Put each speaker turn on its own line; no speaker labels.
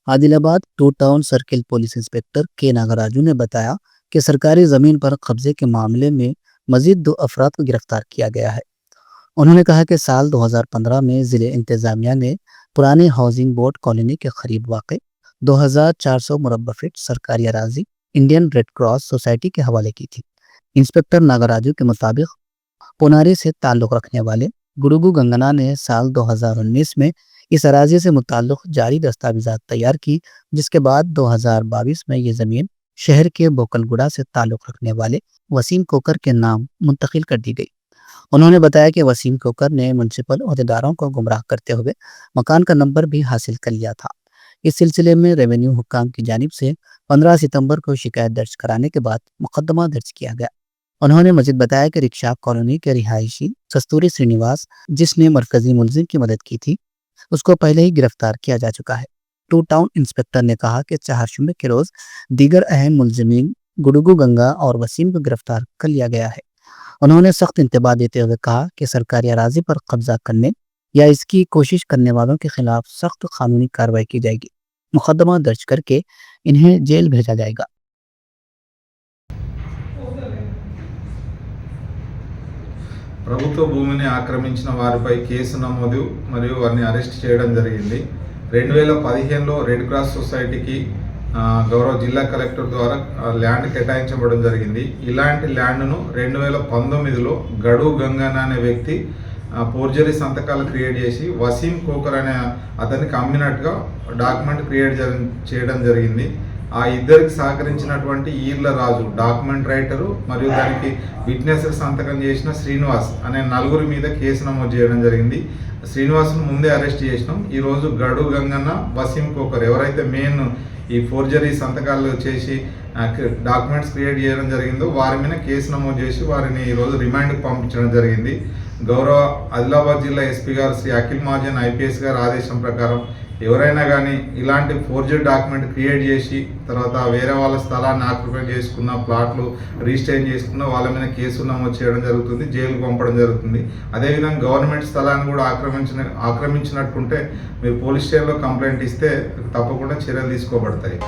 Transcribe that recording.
Adilabad two town circle police inspector K Nagaraju ने बताया कि सरकारी जमीन पर कब्जे के मामले में मजीद 2 अफराद को गिरफ्तार किया गया है। उन्होंने कहा कि साल 2015 में जिले इंतजामिया ने पुरानी हाउसिंग बोर्ड कॉलोनी के करीब वाक़ 2400 मुरब्बा फीट सरकारी अराजी इंडियन रेड क्रॉस सोसाइटी के हवाले की थी। इंस्पेक्टर नागराजू के मुताबिक पुनारी से ताल्लुक़ रखने वाले गुरुगु गंगना ने साल 2019 में इस अराजी से मुताल्लिक़ जारी दस्तावेज़ात तैयार की, जिसके बाद 2022 में ये ज़मीन शहर के बोकलगुड़ा से ताल्लुक़ रखने वाले वसीम कोकर के नाम मुंतकिल कर दी गई। उन्होंने बताया कि वसीम कोकर ने म्युनिसिपल अहदेदारों को गुमराह करते हुए मकान का नंबर भी हासिल कर लिया था। इस सिलसिले में रेवेन्यू हुक्काम की जानिब से 15 सितंबर को शिकायत दर्ज कराने के बाद मुकदमा दर्ज किया गया। उन्होंने मजीद बताया कि रिक्शा कॉलोनी के रिहायशी कस्तूरी श्रीनिवास, जिसने मरकजी मुलजिम की मदद की थी, उसको पहले ही गिरफ्तार किया जा चुका है। टू टाउन इंस्पेक्टर ने कहा कि चारशंबे के रोज दीगर अहम मुलजिमीन गुडुगु गंगा और वसीम को गिरफ्तार कर लिया गया है। उन्होंने सख्त इंतबाह देते हुए कहा कि सरकारी अराजी पर कब्जा करने या इसकी कोशिश करने वालों के खिलाफ सख्त कानूनी कार्रवाई की जाएगी। मुकदमा दर्ज करके इन्हें जेल भेजा जाएगा।
ప్రభుత్వ భూమిని ఆక్రమించిన వారిపై కేసు నమోదు మరియు వారిని అరెస్ట్ చేయడం జరిగింది. 2015లో రెడ్ క్రాస్ సొసైటీకి గౌరవ జిల్లా కలెక్టర్ ద్వారా ల్యాండ్ కేటాయించబడడం జరిగింది. ఇలాంటి ల్యాండ్ను 2019లో గడు గంగన్న అనే వ్యక్తి ఫోర్జరీ సంతకాలు క్రియేట్ చేసి వసీం కోకర్ అనే అతనికి అమ్మినట్టుగా డాక్యుమెంట్ క్రియేట్ చేయడం జరిగింది. ఆ ఇద్దరికి సహకరించినటువంటి ఈర్ల రాజు డాక్యుమెంట్ రైటరు మరియు దానికి విట్నెస్ సంతకం చేసిన శ్రీనివాస్ అనే నలుగురి మీద కేసు నమోదు చేయడం జరిగింది. శ్రీనివాస్ను ముందే అరెస్ట్ చేసినాం. ఈరోజు గడు గంగన్న, వసీం కోకర్ ఎవరైతే మెయిన్ ఈ ఫోర్జరీ సంతకాలు చేసి డాక్యుమెంట్స్ క్రియేట్ చేయడం జరిగిందో వారి మీద కేసు నమోదు చేసి వారిని ఈరోజు రిమాండ్కి పంపించడం జరిగింది. గౌరవ ఆదిలాబాద్ జిల్లా ఎస్పీ గారు శ్రీ అఖిల్ మహాజన్ ఐపీఎస్ గారి ఆదేశం ప్రకారం ఎవరైనా కానీ ఇలాంటి ఫోర్జరీ డాక్యుమెంట్ క్రియేట్ చేసి తర్వాత వేరే వాళ్ళ స్థలాన్ని ఆక్యుపై చేసుకున్న, ప్లాట్లు రిజిస్టర్ చేసుకున్న వాళ్ళ మీద కేసు నమోదు చేయడం జరుగుతుంది, జైలుకు పంపడం జరుగుతుంది. అదేవిధంగా గవర్నమెంట్ స్థలాన్ని కూడా ఆక్రమించినట్టుంటే మీరు పోలీస్ స్టేషన్లో కంప్లైంట్ ఇస్తే తప్పకుండా చర్యలు తీసుకోబడతాయి.